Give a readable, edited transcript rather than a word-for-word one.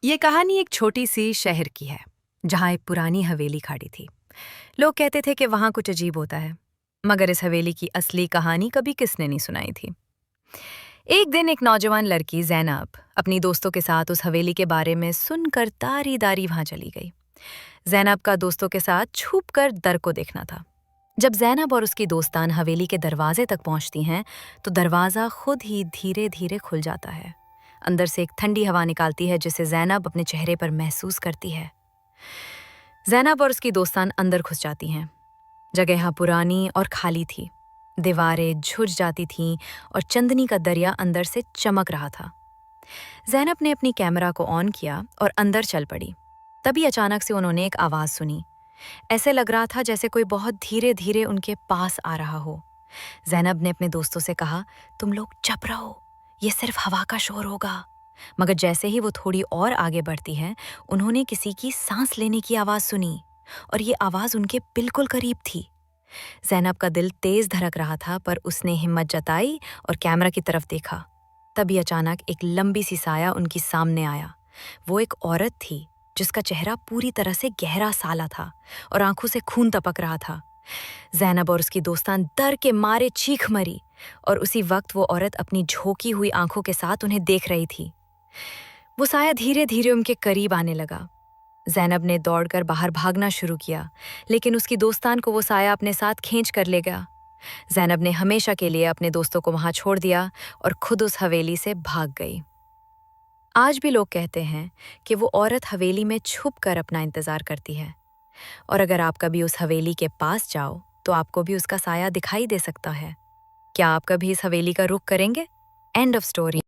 ये कहानी एक छोटी सी शहर की है जहाँ एक पुरानी हवेली खड़ी थी। लोग कहते थे कि वहाँ कुछ अजीब होता है, मगर इस हवेली की असली कहानी कभी किसने नहीं सुनाई थी। एक दिन एक नौजवान लड़की ज़ैनब अपनी दोस्तों के साथ उस हवेली के बारे में सुनकर तारी-दारी वहाँ चली गई। ज़ैनब का दोस्तों के साथ छुप कर दर को देखना था। जब ज़ैनब और उसकी दोस्तान हवेली के दरवाजे तक पहुँचती हैं, तो दरवाज़ा खुद ही धीरे-धीरे खुल जाता है। अंदर से एक ठंडी हवा निकालती है जिसे ज़ैनब अपने चेहरे पर महसूस करती है। ज़ैनब और उसकी दोस्तान अंदर घुस जाती हैं। जगह यहाँ पुरानी और खाली थी। दीवारें झुर जाती थीं और चांदनी का दरिया अंदर से चमक रहा था। ज़ैनब ने अपनी कैमरा को ऑन किया और अंदर चल पड़ी। तभी अचानक से उन्होंने एक आवाज़ सुनी। ऐसे लग रहा था जैसे कोई बहुत धीरे-धीरे उनके पास आ रहा हो। ज़ैनब ने अपने दोस्तों से कहा, तुम लोग चुप रहो, ये सिर्फ हवा का शोर होगा। मगर जैसे ही वो थोड़ी और आगे बढ़ती है, उन्होंने किसी की सांस लेने की आवाज़ सुनी और ये आवाज़ उनके बिल्कुल करीब थी। ज़ैनब का दिल तेज़ धड़क रहा था, पर उसने हिम्मत जताई और कैमरा की तरफ देखा। तभी अचानक एक लंबी सी साया उनकी सामने आया। वो एक औरत थी जिसका चेहरा पूरी तरह से गहरा साला था और आंखों से खून टपक रहा था। ज़ैनब और उसकी दोस्तान डर के मारे चीख मरी और उसी वक्त वो औरत अपनी झोंकी हुई आंखों के साथ उन्हें देख रही थी। वो साया धीरे-धीरे उनके करीब आने लगा। ज़ैनब ने दौड़कर बाहर भागना शुरू किया, लेकिन उसकी दोस्तान को वो साया अपने साथ खींच कर ले गया। ज़ैनब ने हमेशा के लिए अपने दोस्तों को वहां छोड़ दिया और खुद उस हवेली से भाग गई। आज भी लोग कहते हैं कि वो औरत हवेली में छुप कर अपना इंतजार करती है, और अगर आप कभी उस हवेली के पास जाओ तो आपको भी उसका साया दिखाई दे सकता है। क्या आप कभी इस हवेली का रुख करेंगे? End of story.